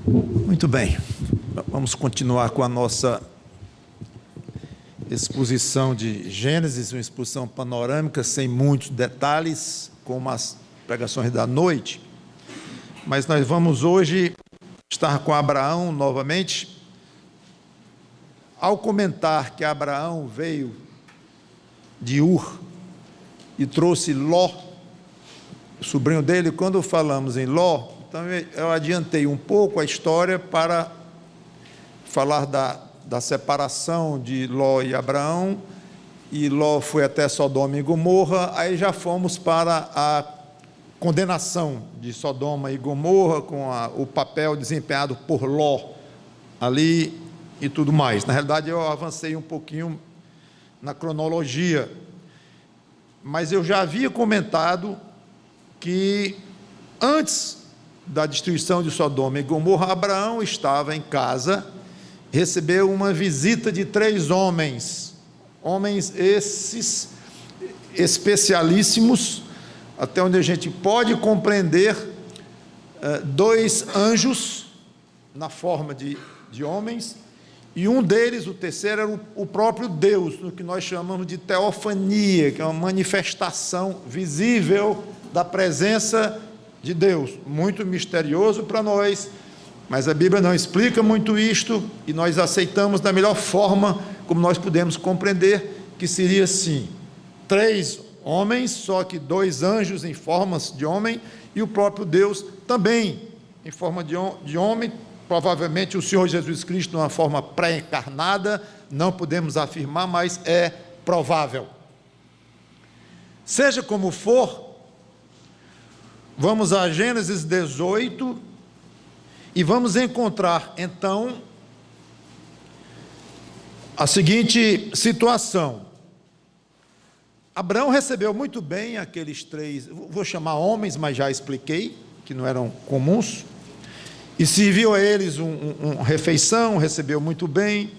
Muito bem, vamos continuar com a nossa exposição de Gênesis, uma exposição panorâmica, sem muitos detalhes, como as pregações da noite, mas nós vamos hoje estar com Abraão novamente. Ao comentar que Abraão veio de Ur e trouxe Ló, o sobrinho dele, quando falamos em Ló, então eu adiantei um pouco a história para falar da separação de Ló e Abraão, e Ló foi até Sodoma e Gomorra, aí já fomos para a condenação de Sodoma e Gomorra, com o papel desempenhado por Ló ali e tudo mais. Na realidade, eu avancei um pouquinho na cronologia, mas eu já havia comentado que antes da destruição de Sodoma e Gomorra, Abraão estava em casa, recebeu uma visita de 3 homens esses especialíssimos, até onde a gente pode compreender, 2 anjos na forma de homens, e um deles, o terceiro, era o próprio Deus, no que nós chamamos de teofania, que é uma manifestação visível da presença de Deus, muito misterioso para nós, mas a Bíblia não explica muito isto, e nós aceitamos da melhor forma como nós podemos compreender, que seria assim: 3 homens, só que 2 anjos em formas de homem, e o próprio Deus também em forma de homem, provavelmente o Senhor Jesus Cristo numa forma pré-encarnada, não podemos afirmar, mas é provável. Seja como for, vamos a Gênesis 18 e vamos encontrar então a seguinte situação. Abraão recebeu muito bem aqueles 3, vou chamar homens, mas já expliquei que não eram comuns, e serviu a eles uma refeição, recebeu muito bem.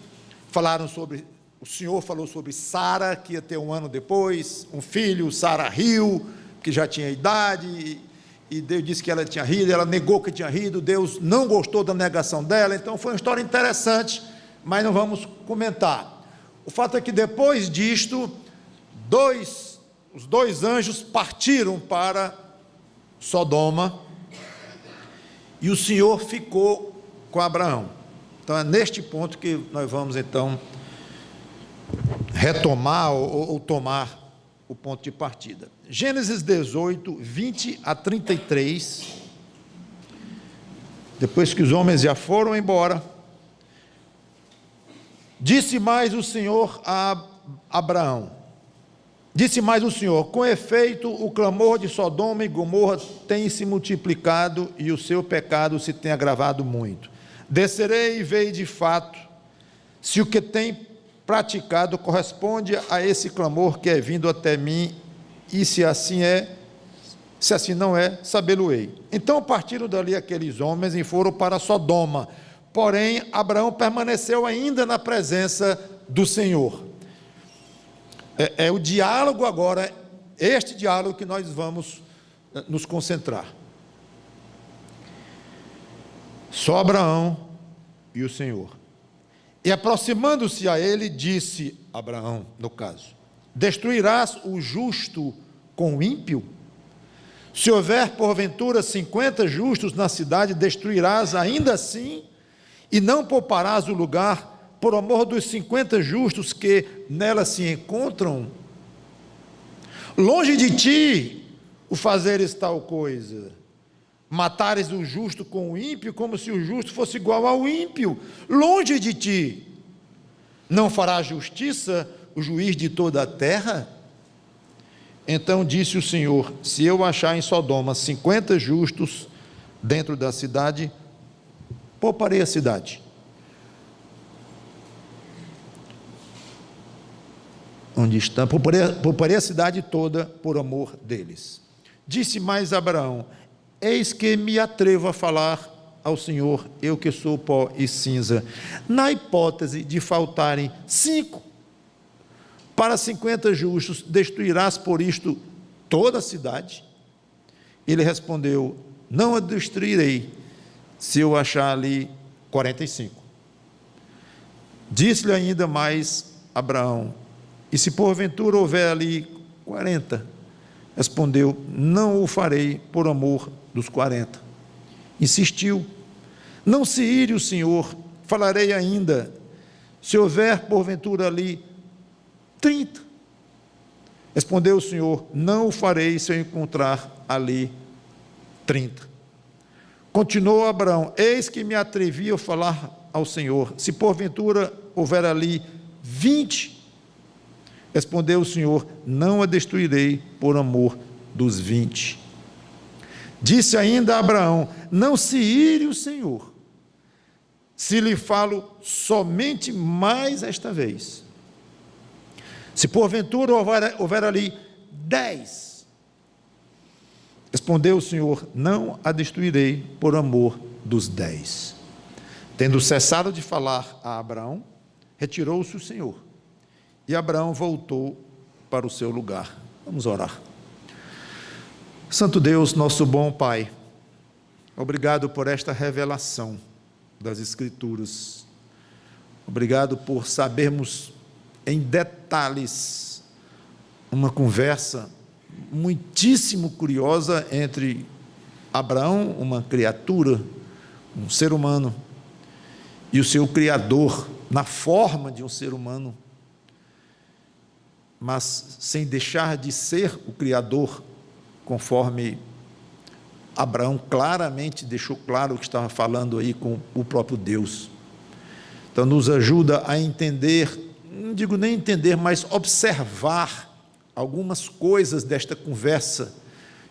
O Senhor falou sobre Sara, que ia ter 1 ano depois, um filho. Sara riu, que já tinha idade, e Deus disse que ela tinha rido, ela negou que tinha rido, Deus não gostou da negação dela. Então foi uma história interessante, mas não vamos comentar. O fato é que depois disto, os 2 anjos partiram para Sodoma, e o Senhor ficou com Abraão. Então é neste ponto que nós vamos então retomar ou tomar o ponto de partida. Gênesis 18, 20 a 33, depois que os homens já foram embora, disse mais o Senhor a Abraão, com efeito, o clamor de Sodoma e Gomorra tem se multiplicado e o seu pecado se tem agravado muito. Descerei e verei de fato se o que tem praticado corresponde a esse clamor que é vindo até mim, e se assim não é, sabê-lo-ei. Então partiram dali aqueles homens e foram para Sodoma, porém Abraão permaneceu ainda na presença do Senhor. É o diálogo agora, este diálogo que nós vamos nos concentrar. Só Abraão e o Senhor. E aproximando-se a ele, disse Abraão, no caso: destruirás o justo com o ímpio? Se houver porventura 50 justos na cidade, destruirás ainda assim, e não pouparás o lugar por amor dos 50 justos que nela se encontram? Longe de ti o fazeres tal coisa, matares o justo com o ímpio, como se o justo fosse igual ao ímpio. Longe de ti. Não fará justiça o juiz de toda a terra? Então disse o Senhor: se eu achar em Sodoma 50 justos dentro da cidade, pouparei a cidade. Onde está? Pouparei a cidade toda por amor deles. Disse mais Abraão: eis que me atrevo a falar ao Senhor, eu que sou pó e cinza, na hipótese de faltarem 5 para 50 justos, destruirás por isto toda a cidade? Ele respondeu: não a destruirei, se eu achar ali 45. Disse-lhe ainda mais Abraão: e se porventura houver ali 40? Respondeu: não o farei por amor dos 40. Insistiu: não se ire o Senhor, falarei ainda, se houver porventura ali 30. Respondeu o Senhor: não o farei se eu encontrar ali 30. Continuou Abraão: eis que me atrevi a falar ao Senhor, se porventura houver ali 20. Respondeu o Senhor: não a destruirei por amor dos 20. Disse ainda a Abraão: não se ire o Senhor, se lhe falo somente mais esta vez. Se porventura houver ali 10. Respondeu o Senhor: não a destruirei por amor dos 10. Tendo cessado de falar a Abraão, retirou-se o Senhor, e Abraão voltou para o seu lugar. Vamos orar. Santo Deus, nosso bom Pai, obrigado por esta revelação das Escrituras. Obrigado por sabermos em detalhes uma conversa muitíssimo curiosa entre Abraão, uma criatura, um ser humano, e o seu Criador, na forma de um ser humano, mas sem deixar de ser o Criador, conforme Abraão claramente deixou claro que estava falando aí com o próprio Deus. Então nos ajuda a entender, não digo nem entender, mas observar algumas coisas desta conversa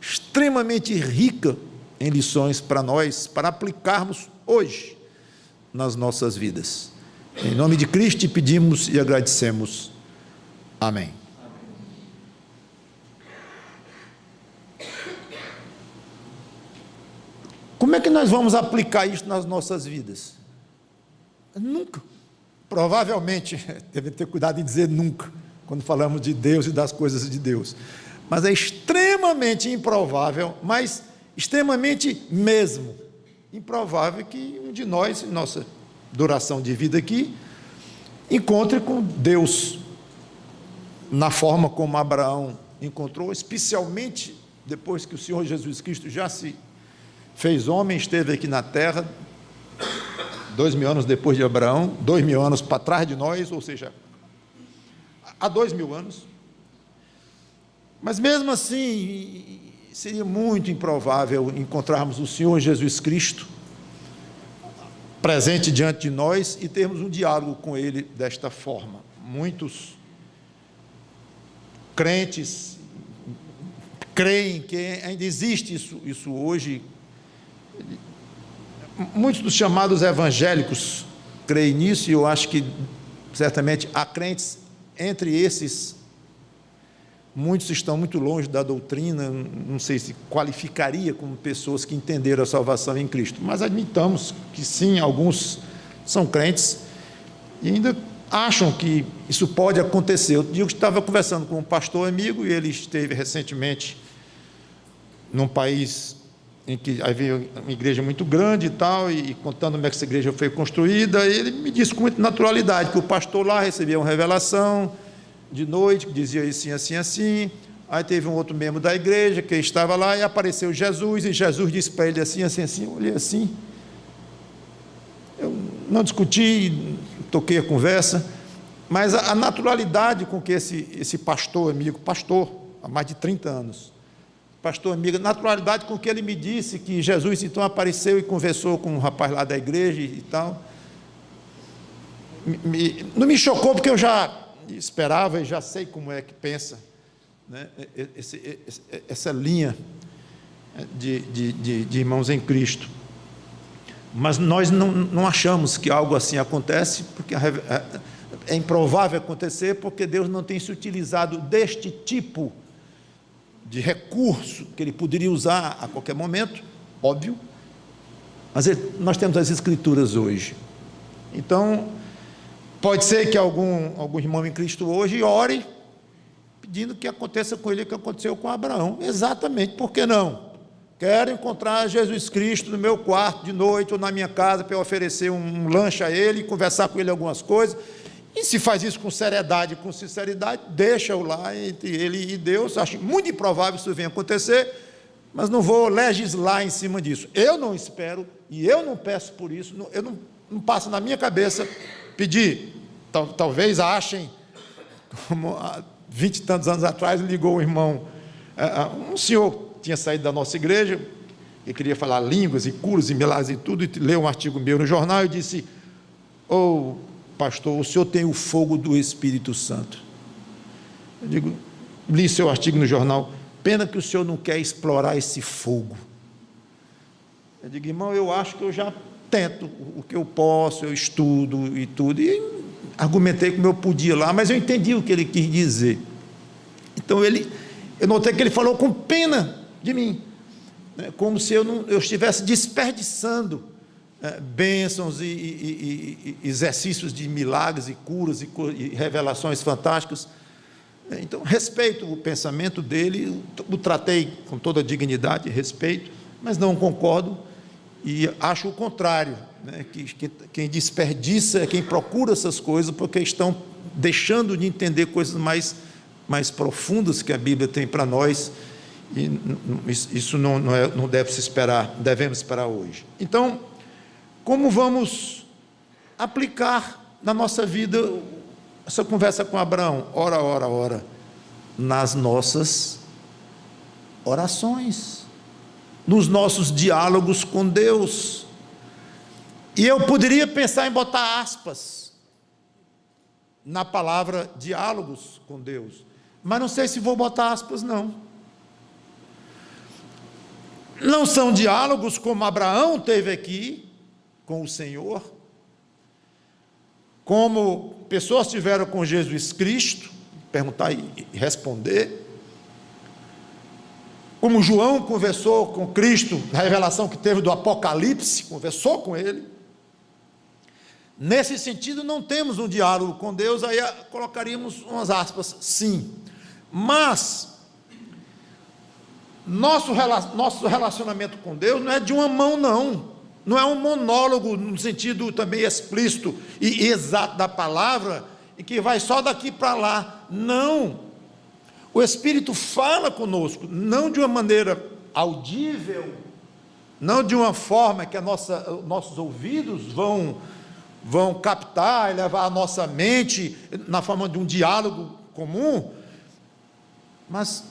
extremamente rica em lições para nós, para aplicarmos hoje nas nossas vidas. Em nome de Cristo te pedimos e agradecemos. Amém. Como é que nós vamos aplicar isso nas nossas vidas? Nunca. Provavelmente, deve ter cuidado em dizer nunca, quando falamos de Deus e das coisas de Deus. Mas é extremamente improvável, mas extremamente mesmo improvável que um de nós, em nossa duração de vida aqui, encontre com Deus na forma como Abraão encontrou, especialmente depois que o Senhor Jesus Cristo já se fez homem, esteve aqui na terra, 2000 anos depois de Abraão, 2000 anos para trás de nós, ou seja, há 2000 anos. Mas mesmo assim, seria muito improvável encontrarmos o Senhor Jesus Cristo presente diante de nós e termos um diálogo com Ele desta forma. Muitos crentes creem que ainda existe isso hoje. Muitos dos chamados evangélicos creem nisso, e eu acho que certamente há crentes entre esses. Muitos estão muito longe da doutrina, não sei se qualificaria como pessoas que entenderam a salvação em Cristo, mas admitamos que sim, alguns são crentes e ainda acham que isso pode acontecer. Eu digo que estava conversando com um pastor amigo, e ele esteve recentemente num país em que havia uma igreja muito grande e tal, e contando como é que essa igreja foi construída, ele me disse com muita naturalidade que o pastor lá recebia uma revelação de noite, que dizia assim, assim, assim. Aí teve um outro membro da igreja que estava lá e apareceu Jesus, e Jesus disse para ele assim, assim, assim. Eu olhei assim, eu não discuti, toquei a conversa, mas a naturalidade com que esse pastor amigo, pastor há mais de 30 anos, pastor amigo, a naturalidade com que ele me disse que Jesus então apareceu e conversou com um rapaz lá da igreja e tal, não me chocou, porque eu já esperava e já sei como é que pensa, né, essa linha de irmãos em Cristo. Mas nós não achamos que algo assim acontece, porque é improvável acontecer, porque Deus não tem se utilizado deste tipo de recurso que Ele poderia usar a qualquer momento, óbvio, mas nós temos as Escrituras hoje. Então, pode ser que algum irmão em Cristo hoje ore, pedindo que aconteça com ele o que aconteceu com Abraão. Exatamente, por que não? quero encontrar Jesus Cristo no meu quarto de noite ou na minha casa para eu oferecer um lanche a ele, conversar com ele algumas coisas. E se faz isso com seriedade e com sinceridade, deixa-o lá entre ele e Deus. Acho muito improvável isso venha acontecer, mas não vou legislar em cima disso. Eu não espero e eu não peço por isso, não passa na minha cabeça pedir. Talvez achem, como há 20 e tantos anos atrás, ligou um irmão, um senhor que tinha saído da nossa igreja, e queria falar línguas e curas e milagres e tudo, e leu um artigo meu no jornal e disse: pastor, o senhor tem o fogo do Espírito Santo. Eu digo, li seu artigo no jornal, pena que o senhor não quer explorar esse fogo. Eu digo, irmão, eu acho que eu já tento o que eu posso, eu estudo e tudo, e argumentei como eu podia lá, mas eu entendi o que ele quis dizer. Então eu notei que ele falou com pena de mim, né, como se eu estivesse desperdiçando bênçãos e exercícios de milagres e curas e revelações fantásticas. Então, respeito o pensamento dele, o tratei com toda a dignidade e respeito, mas não concordo e acho o contrário, né, que quem desperdiça é quem procura essas coisas porque estão deixando de entender coisas mais profundas que a Bíblia tem para nós, e isso não deve se esperar, devemos esperar hoje. Então, como vamos aplicar na nossa vida essa conversa com Abraão? Ora, nas nossas orações, nos nossos diálogos com Deus. E eu poderia pensar em botar aspas na palavra diálogos com Deus, mas não sei se vou botar aspas, não. Não são diálogos como Abraão teve aqui com o Senhor, como pessoas tiveram com Jesus Cristo, perguntar e responder, como João conversou com Cristo, na revelação que teve do Apocalipse, conversou com ele. Nesse sentido, não temos um diálogo com Deus, aí colocaríamos umas aspas, sim, mas nosso relacionamento com Deus não é de uma mão, não é um monólogo no sentido também explícito e exato da palavra, e que vai só daqui para lá, não. O Espírito fala conosco, não de uma maneira audível, não de uma forma que nossos ouvidos vão captar e levar a nossa mente na forma de um diálogo comum, mas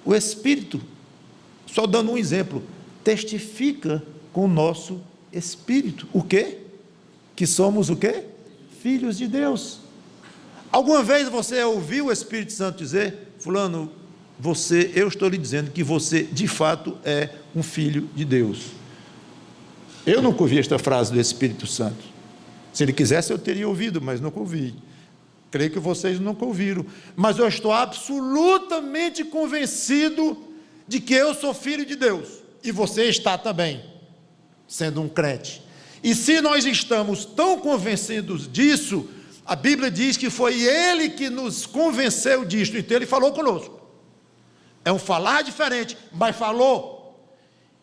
o Espírito, só dando um exemplo, testifica com o nosso espírito. O quê? Que somos o quê? Filhos de Deus. Alguma vez você ouviu o Espírito Santo dizer: fulano, eu estou lhe dizendo que você de fato é um filho de Deus? Eu nunca ouvi esta frase do Espírito Santo. Se ele quisesse eu teria ouvido, mas nunca ouvi. Creio que vocês nunca ouviram, mas eu estou absolutamente convencido de que eu sou filho de Deus, e você está também, sendo um crente. E se nós estamos tão convencidos disso, a Bíblia diz que foi Ele que nos convenceu disso, então Ele falou conosco. É um falar diferente, mas falou.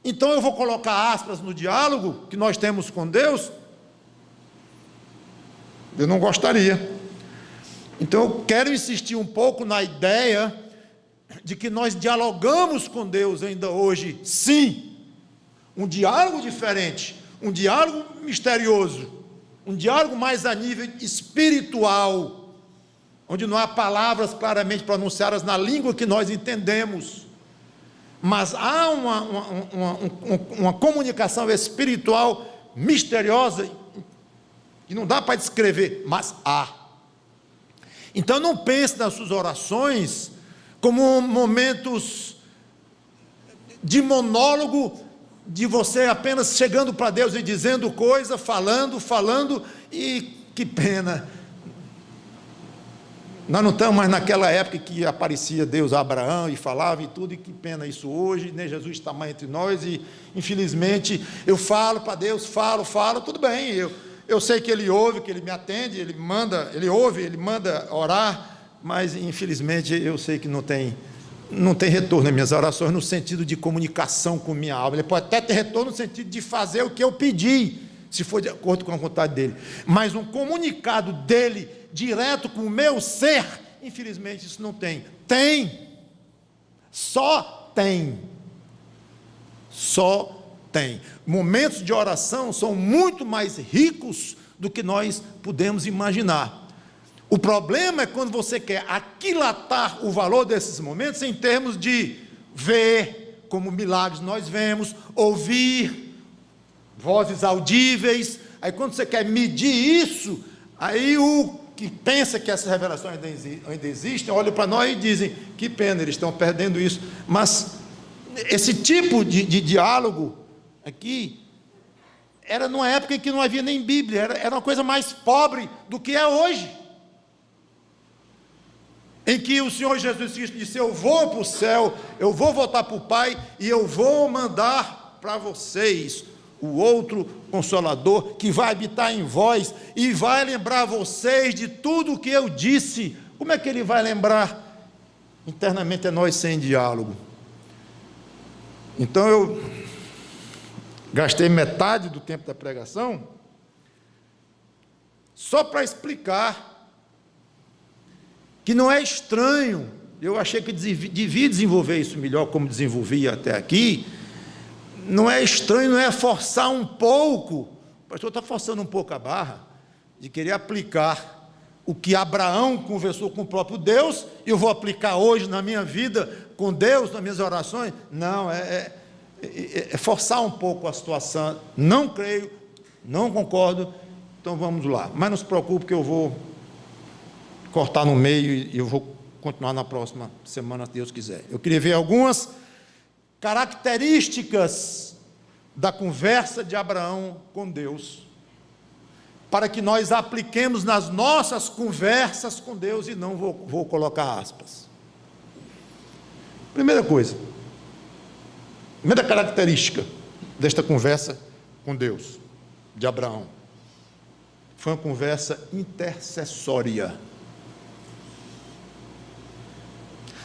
Então eu vou colocar aspas no diálogo que nós temos com Deus? Eu não gostaria. Então eu quero insistir um pouco na ideia de que nós dialogamos com Deus ainda hoje, sim, um diálogo diferente, um diálogo misterioso, um diálogo mais a nível espiritual, onde não há palavras claramente pronunciadas na língua que nós entendemos, mas há uma comunicação espiritual misteriosa, que não dá para descrever, mas há. Então não pense nas suas orações como momentos de monólogo, de você apenas chegando para Deus e dizendo coisa, falando, e que pena, nós não estamos mais naquela época que aparecia Deus a Abraão e falava e tudo, e que pena isso hoje, nem Jesus está mais entre nós, e infelizmente eu falo para Deus, falo, tudo bem, eu sei que Ele ouve, que Ele me atende, Ele manda orar, mas infelizmente eu sei que não tem não tem retorno nas minhas orações no sentido de comunicação com minha alma. Ele pode até ter retorno no sentido de fazer o que eu pedi, se for de acordo com a vontade dele. Mas um comunicado dele direto com o meu ser, infelizmente isso não tem. Tem. Só tem. Só tem. Momentos de oração são muito mais ricos do que nós podemos imaginar. O problema é quando você quer aquilatar o valor desses momentos em termos de ver, como milagres nós vemos, ouvir vozes audíveis. Aí quando você quer medir isso, aí o que pensa que essas revelações ainda existem, olham para nós e dizem, que pena, eles estão perdendo isso. Mas esse tipo de diálogo aqui era numa época em que não havia nem Bíblia, era uma coisa mais pobre do que é hoje, em que o Senhor Jesus Cristo disse, eu vou para o céu, eu vou voltar para o Pai, e eu vou mandar para vocês o outro Consolador, que vai habitar em vós, e vai lembrar vocês de tudo o que eu disse. Como é que ele vai lembrar? Internamente é nós sem diálogo. Então eu gastei metade do tempo da pregação só para explicar que não é estranho. Eu achei que devia desenvolver isso melhor, como desenvolvia até aqui. Não é estranho, não é forçar um pouco. O pastor está forçando um pouco a barra de querer aplicar o que Abraão conversou com o próprio Deus, e eu vou aplicar hoje na minha vida com Deus, nas minhas orações. Não, é forçar um pouco a situação. Não creio, não concordo. Então vamos lá. Mas não se preocupe que eu vou cortar no meio e eu vou continuar na próxima semana, se Deus quiser. Eu queria ver algumas características da conversa de Abraão com Deus, para que nós apliquemos nas nossas conversas com Deus, e não vou colocar aspas. Primeira coisa, primeira característica desta conversa com Deus, de Abraão, foi uma conversa intercessória.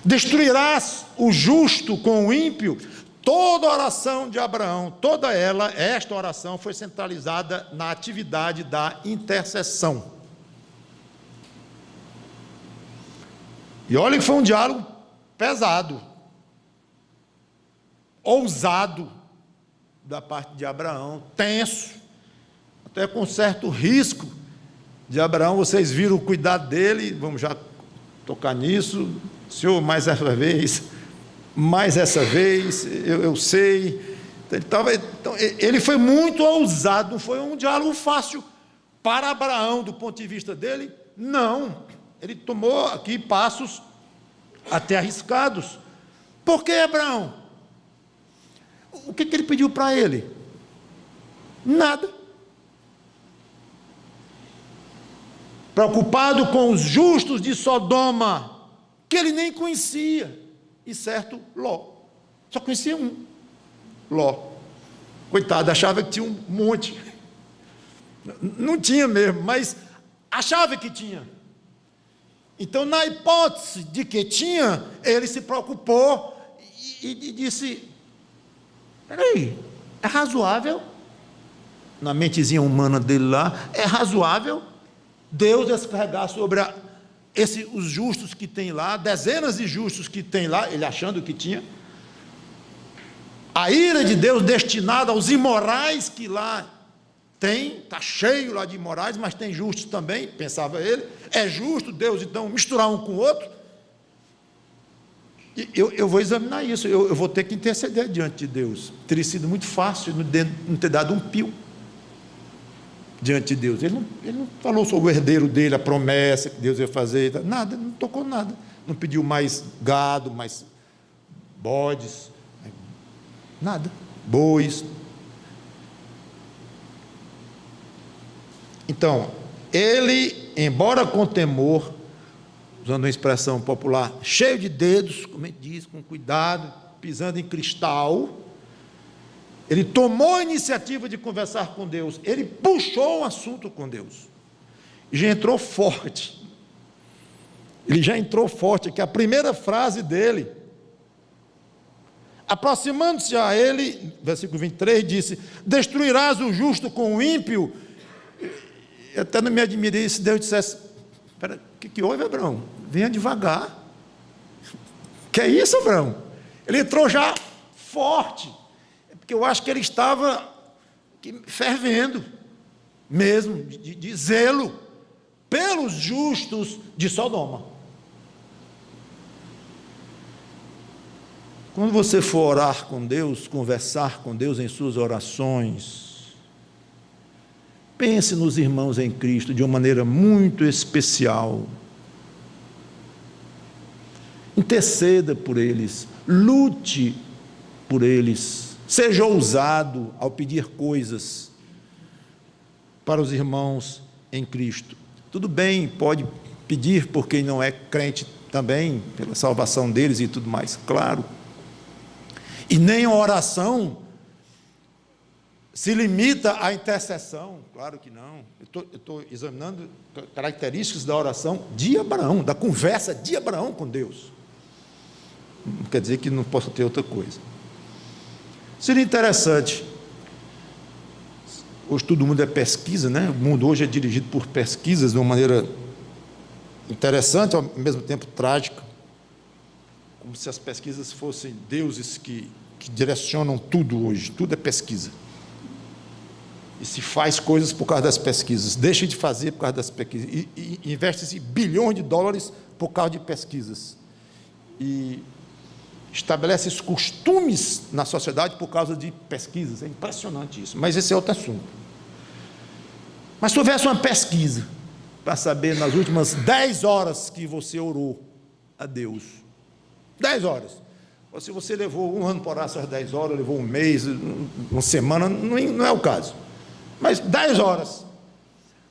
Destruirás o justo com o ímpio. Toda a oração de Abraão, toda ela, esta oração foi centralizada na atividade da intercessão. E olha que foi um diálogo pesado, ousado, da parte de Abraão, tenso, até com certo risco de Abraão. Vocês viram o cuidado dele, vamos já tocar nisso. Senhor, mais essa vez, eu sei. Então, ele foi muito ousado, não foi um diálogo fácil para Abraão, do ponto de vista dele, não. Ele tomou aqui passos até arriscados. Por que Abraão? O que ele pediu para ele? Nada. Preocupado com os justos de Sodoma, que ele nem conhecia, e certo Ló, só conhecia um, Ló, coitado, achava que tinha um monte, não tinha mesmo, mas achava que tinha. Então, na hipótese de que tinha, ele se preocupou e disse, peraí, é razoável, na mentezinha humana dele lá, é razoável Deus descarregar sobre os justos que tem lá, dezenas de justos que tem lá, ele achando que tinha, a ira de Deus destinada aos imorais que lá tem, está cheio lá de imorais, mas tem justos também, pensava ele, é justo Deus então misturar um com o outro? Eu vou examinar isso, eu vou ter que interceder diante de Deus. Teria sido muito fácil não ter dado um pio diante de Deus. Ele não falou sobre o herdeiro dele, a promessa que Deus ia fazer, nada, não tocou nada, não pediu mais gado, mais bodes, nada, bois. Então, ele, embora com temor, usando uma expressão popular, cheio de dedos, como a gente diz, com cuidado, pisando em cristal, ele tomou a iniciativa de conversar com Deus, ele puxou o assunto com Deus, e já entrou forte, ele já entrou forte, que a primeira frase dele Aproximando-se a ele, versículo 23, disse: destruirás o justo com o ímpio? Eu até não me admirei se Deus dissesse: espera, o que houve, Abraão? Venha devagar. Que é isso, Abraão? Ele entrou já forte, porque eu acho que ele estava fervendo, mesmo, de zelo, pelos justos de Sodoma. Quando você for orar com Deus, conversar com Deus em suas orações, pense nos irmãos em Cristo de uma maneira muito especial. Interceda por eles, lute por eles, seja ousado ao pedir coisas para os irmãos em Cristo. Tudo bem, pode pedir por quem não é crente também, pela salvação deles e tudo mais, claro. E nem a oração se limita à intercessão, claro que não. Eu estou examinando características da oração de Abraão, da conversa de Abraão com Deus. Não quer dizer que não possa ter outra coisa. Seria interessante, hoje todo mundo é pesquisa, né? O mundo hoje é dirigido por pesquisas de uma maneira interessante, ao mesmo tempo trágica, como se as pesquisas fossem deuses que direcionam tudo hoje, tudo é pesquisa. E se faz coisas por causa das pesquisas, deixa de fazer por causa das pesquisas, e investe-se bilhões de dólares por causa de pesquisas. E estabelece costumes na sociedade por causa de pesquisas. É impressionante isso, mas esse é outro assunto. Mas se houvesse uma pesquisa para saber nas últimas 10 horas que você orou a Deus, 10 horas, ou se você levou um ano para orar essas 10 horas, levou um mês, uma semana, não é o caso, mas 10 horas,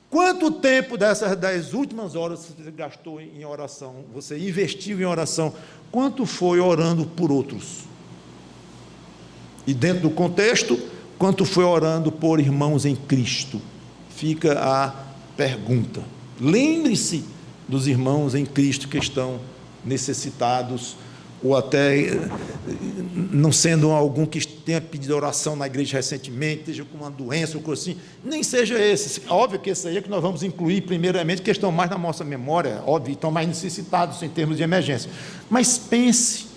quanto tempo dessas 10 últimas horas você gastou em oração, você investiu em oração, quanto foi orando por outros? E dentro do contexto, quanto foi orando por irmãos em Cristo? Fica a pergunta. Lembre-se dos irmãos em Cristo que estão necessitados, ou até não sendo algum que tenha pedido oração na igreja recentemente, esteja com uma doença ou coisa assim, nem seja esse. Óbvio que esse aí é que nós vamos incluir primeiramente, que estão mais na nossa memória, óbvio, estão mais necessitados em termos de emergência. Mas pense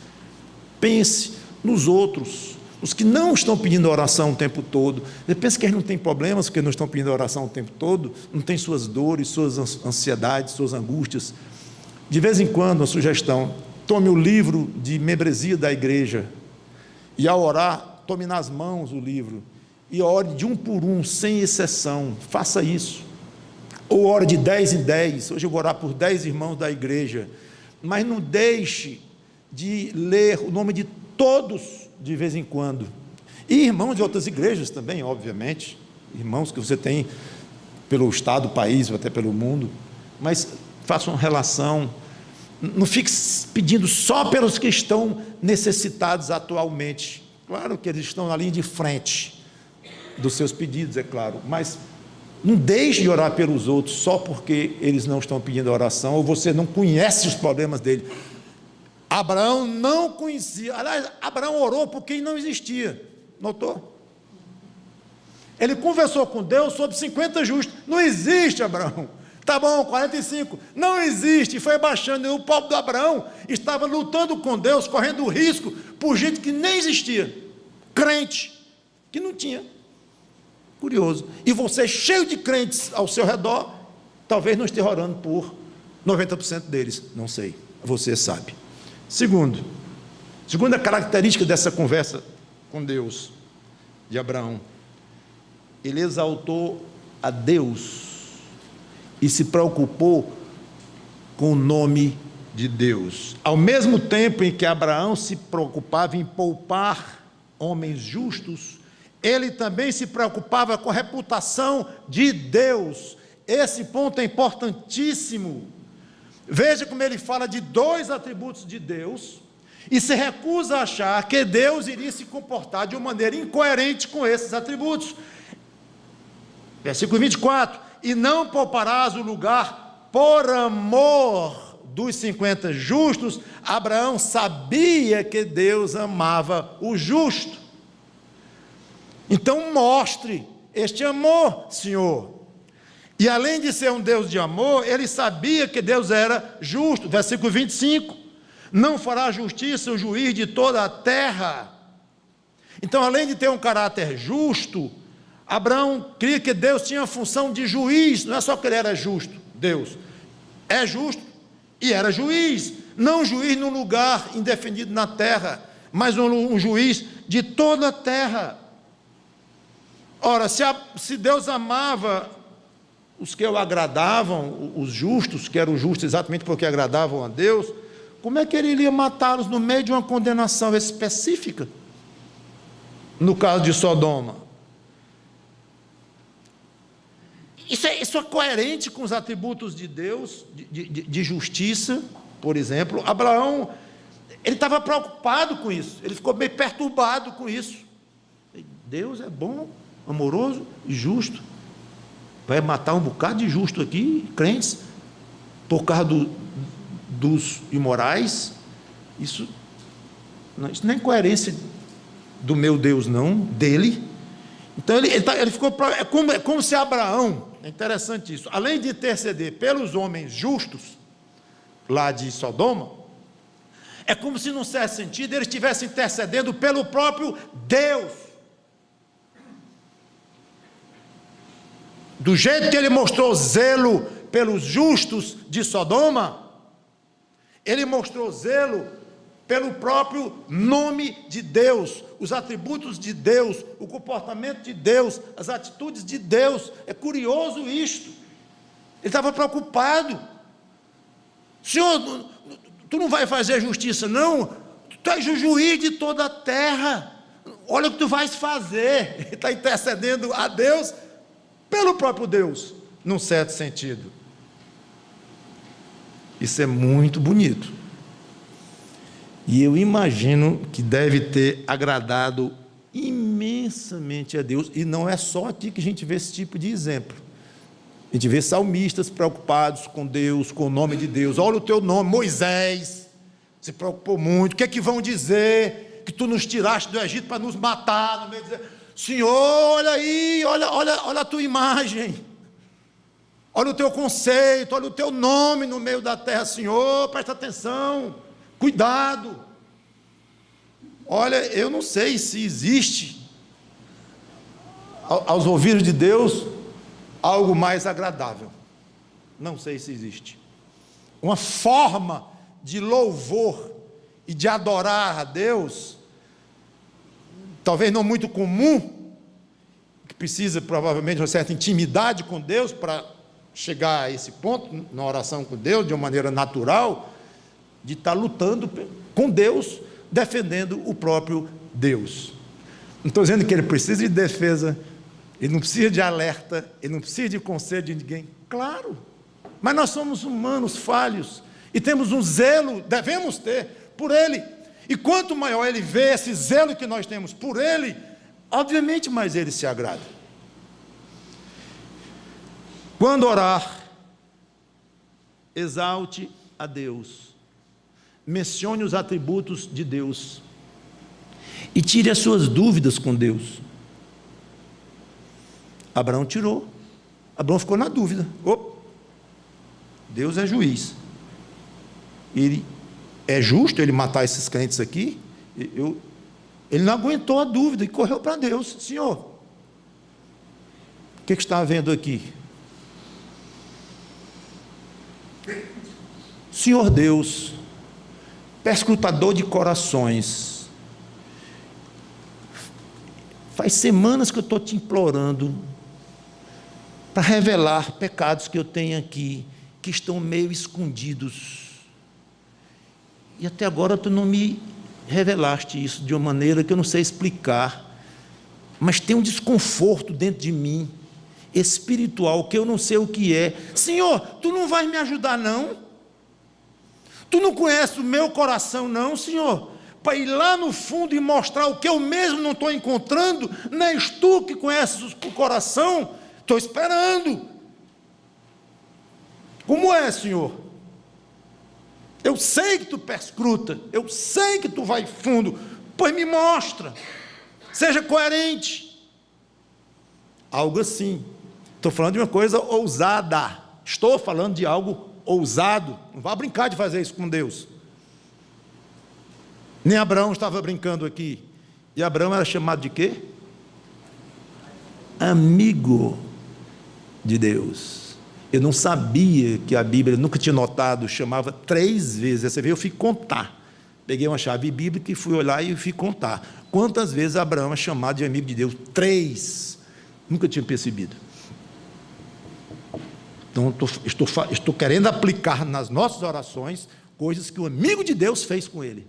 nos outros, os que não estão pedindo oração o tempo todo. Você pensa que eles não têm problemas porque não estão pedindo oração o tempo todo, não têm suas dores, suas ansiedades, suas angústias. De vez em quando, uma sugestão: tome o livro de membresia da igreja e, ao orar, tome nas mãos o livro e ore de um por um, sem exceção. Faça isso. Ou ore de 10 em 10. Hoje eu vou orar por 10 irmãos da igreja, mas não deixe de ler o nome de todos de vez em quando. E irmãos de outras igrejas também, obviamente, irmãos que você tem pelo estado, país, ou até pelo mundo, mas faça uma relação. Não fique pedindo só pelos que estão necessitados atualmente. Claro que eles estão na linha de frente dos seus pedidos, é claro, mas não deixe de orar pelos outros só porque eles não estão pedindo oração, ou você não conhece os problemas dele. Abraão não conhecia, aliás, Abraão orou por quem não existia, notou? Ele conversou com Deus sobre 50 justos. Não existe, Abraão. Tá bom, 45, não existe. Foi baixando, e o povo do Abraão estava lutando com Deus, correndo risco por gente que nem existia, crente, que não tinha. Curioso. E você, cheio de crentes ao seu redor, talvez não esteja orando por 90% deles, não sei, você sabe. Segunda característica dessa conversa com Deus, de Abraão, ele exaltou a Deus e se preocupou com o nome de Deus. Ao mesmo tempo em que Abraão se preocupava em poupar homens justos, ele também se preocupava com a reputação de Deus. Esse ponto é importantíssimo. Veja como ele fala de 2 atributos de Deus e se recusa a achar que Deus iria se comportar de uma maneira incoerente com esses atributos. Versículo 24: e não pouparás o lugar por amor dos 50 justos, Abraão sabia que Deus amava o justo. Então mostre este amor, Senhor. E além de ser um Deus de amor, ele sabia que Deus era justo. Versículo 25: não fará justiça o juiz de toda a terra. Então, além de ter um caráter justo, Abraão cria que Deus tinha a função de juiz. Não é só que ele era justo, Deus é justo e era juiz. Não um juiz num lugar indefinido na terra, mas um juiz de toda a terra. Ora, se Deus amava os que o agradavam, os justos, que eram justos exatamente porque agradavam a Deus, como é que ele iria matá-los no meio de uma condenação específica? No caso de Sodoma. Isso é coerente com os atributos de Deus, de justiça, por exemplo. Abraão, ele estava preocupado com isso, ele ficou meio perturbado com isso. Deus é bom, amoroso e justo. Vai matar um bocado de justo aqui, crentes, por causa dos imorais. Isso não é incoerência do meu Deus, não, dele. Então ele ficou. É como se Abraão, é interessante isso, além de interceder pelos homens justos, lá de Sodoma, é como se, num certo sentido, ele estivesse intercedendo pelo próprio Deus. Do jeito que ele mostrou zelo pelos justos de Sodoma, ele mostrou zelo pelo próprio nome de Deus, os atributos de Deus, o comportamento de Deus, as atitudes de Deus. É curioso isto. Ele estava preocupado. Senhor, tu não vai fazer justiça, não? Tu és o juiz de toda a terra. Olha o que tu vais fazer. Ele está intercedendo a Deus pelo próprio Deus, num certo sentido. Isso é muito bonito. E eu imagino que deve ter agradado imensamente a Deus. E não é só aqui que a gente vê esse tipo de exemplo. A gente vê salmistas preocupados com Deus, com o nome de Deus. Olha o teu nome, Moisés, se preocupou muito. O que é que vão dizer? Que tu nos tiraste do Egito para nos matar. No meio de... Senhor, olha aí, olha a tua imagem. Olha o teu conceito, olha o teu nome no meio da terra. Senhor, presta atenção. Cuidado. Olha, eu não sei se existe aos ouvidos de Deus algo mais agradável. Não sei se existe uma forma de louvor e de adorar a Deus, talvez não muito comum, que precisa provavelmente de uma certa intimidade com Deus para chegar a esse ponto, na oração com Deus, de uma maneira natural, de estar lutando com Deus, defendendo o próprio Deus. Não estou dizendo que ele precisa de defesa, ele não precisa de alerta, ele não precisa de conselho de ninguém, claro, mas nós somos humanos falhos, e temos um zelo, devemos ter, por ele, e quanto maior ele vê esse zelo que nós temos por ele, obviamente mais ele se agrada. Quando orar, exalte a Deus, mencione os atributos de Deus e tire as suas dúvidas com Deus. Abraão tirou. Abraão ficou na dúvida. Deus é juiz. Ele é justo ele matar esses crentes aqui? Ele não aguentou a dúvida e correu para Deus. Senhor, o que está havendo aqui? Senhor Deus, perscrutador de corações, faz semanas que eu estou te implorando para revelar pecados que eu tenho aqui, que estão meio escondidos, e até agora tu não me revelaste isso de uma maneira que eu não sei explicar, mas tem um desconforto dentro de mim, espiritual, que eu não sei o que é. Senhor, tu não vais me ajudar não? Tu não conheces o meu coração não, Senhor? Para ir lá no fundo e mostrar o que eu mesmo não estou encontrando? Não és tu que conheces o coração? Estou esperando. Como é, Senhor? Eu sei que tu perscruta, eu sei que tu vai fundo, pois me mostra, seja coerente. Algo assim. Estou falando de uma coisa ousada, estou falando de algo ousado. Não vá brincar de fazer isso com Deus. Nem Abraão estava brincando aqui. E Abraão era chamado de quê? Amigo de Deus. Eu não sabia que a Bíblia, nunca tinha notado, chamava 3 vezes. Essa vez eu fui contar. Peguei uma chave bíblica e fui olhar e fui contar. Quantas vezes Abraão é chamado de amigo de Deus? 3. Nunca tinha percebido. Então, estou querendo aplicar nas nossas orações coisas que o amigo de Deus fez com ele.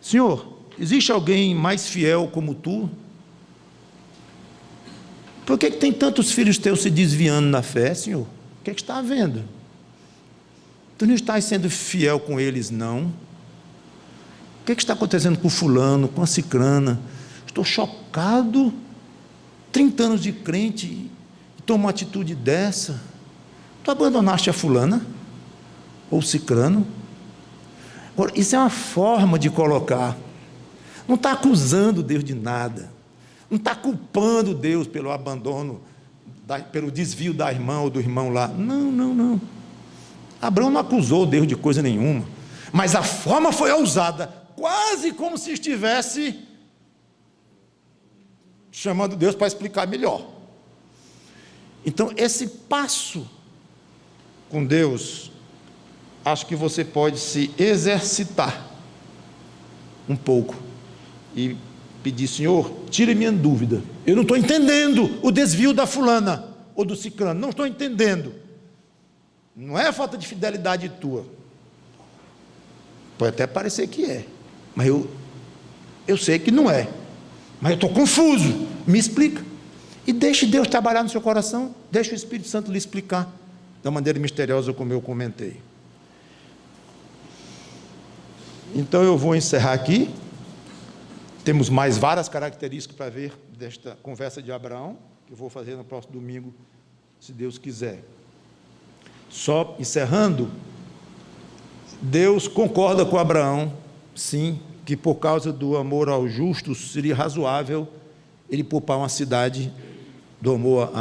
Senhor, existe alguém mais fiel como tu? Por que tem tantos filhos teus se desviando na fé, Senhor? O que é que está havendo? Tu não estás sendo fiel com eles, não? O que é que está acontecendo com o fulano, com a cicrana? Estou chocado. 30 anos de crente e toma uma atitude dessa. Tu abandonaste a fulana? Ou o cicrano? Agora, isso é uma forma de colocar. Não está acusando Deus de nada. Não está culpando Deus pelo abandono, pelo desvio da irmã ou do irmão lá. Não. Abraão não acusou Deus de coisa nenhuma. Mas a forma foi ousada, quase como se estivesse chamando Deus para explicar melhor. Então, esse passo com Deus, acho que você pode se exercitar um pouco e pedir: Senhor, tire minha dúvida. Eu não estou entendendo o desvio da fulana ou do ciclano, não estou entendendo. Não é falta de fidelidade tua. Pode até parecer que é, mas eu sei que não é. Mas eu estou confuso. Me explica. E deixe Deus trabalhar no seu coração. Deixe o Espírito Santo lhe explicar da maneira misteriosa como eu comentei. Então eu vou encerrar aqui. Temos mais várias características para ver desta conversa de Abraão, que eu vou fazer no próximo domingo, se Deus quiser. Só encerrando, Deus concorda com Abraão, sim, que por causa do amor aos justos seria razoável ele poupar uma cidade do amor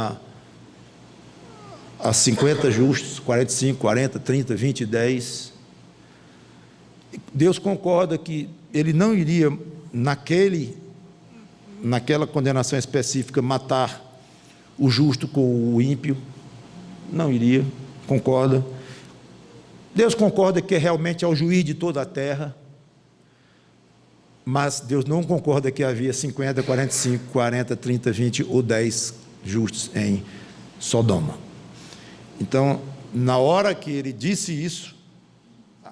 a 50 justos, 45, 40, 30, 20, 10. Deus concorda que ele não iria, naquela condenação específica, matar o justo com o ímpio. Não iria, concorda. Deus concorda que realmente é o juiz de toda a terra. Mas Deus não concorda que havia 50, 45, 40, 30, 20 ou 10 justos em Sodoma. Então, na hora que ele disse isso,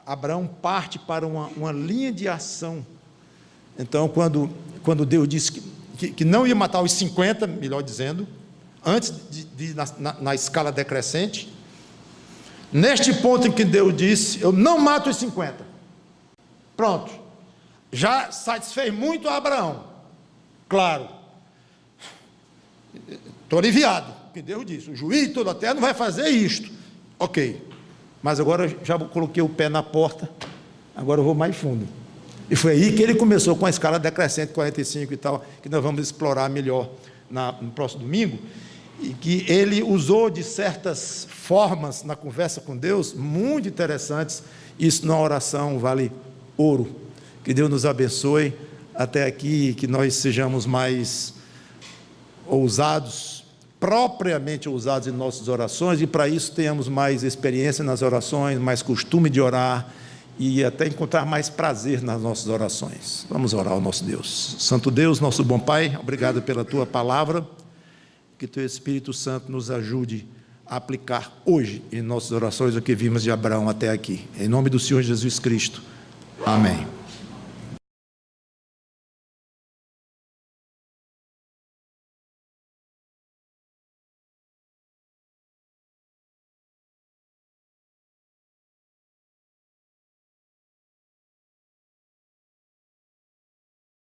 Abraão parte para uma linha de ação. Então, quando Deus disse que não ia matar os 50, melhor dizendo, antes de ir na escala decrescente, neste ponto em que Deus disse: eu não mato os 50. Pronto. Já satisfez muito a Abraão. Claro. Estou aliviado, porque Deus disse: o juiz de toda a terra não vai fazer isto. Ok. Mas agora eu já coloquei o pé na porta, agora eu vou mais fundo. E foi aí que ele começou com a escala decrescente, 45 e tal, que nós vamos explorar melhor no próximo domingo, e que ele usou de certas formas na conversa com Deus, muito interessantes. Isso na oração vale ouro. Que Deus nos abençoe até aqui, que nós sejamos mais ousados, propriamente ousados em nossas orações, e para isso tenhamos mais experiência nas orações, mais costume de orar, e até encontrar mais prazer nas nossas orações. Vamos orar ao nosso Deus. Santo Deus, nosso bom Pai, obrigado pela Tua palavra, que Teu Espírito Santo nos ajude a aplicar hoje em nossas orações o que vimos de Abraão até aqui. Em nome do Senhor Jesus Cristo. Amém.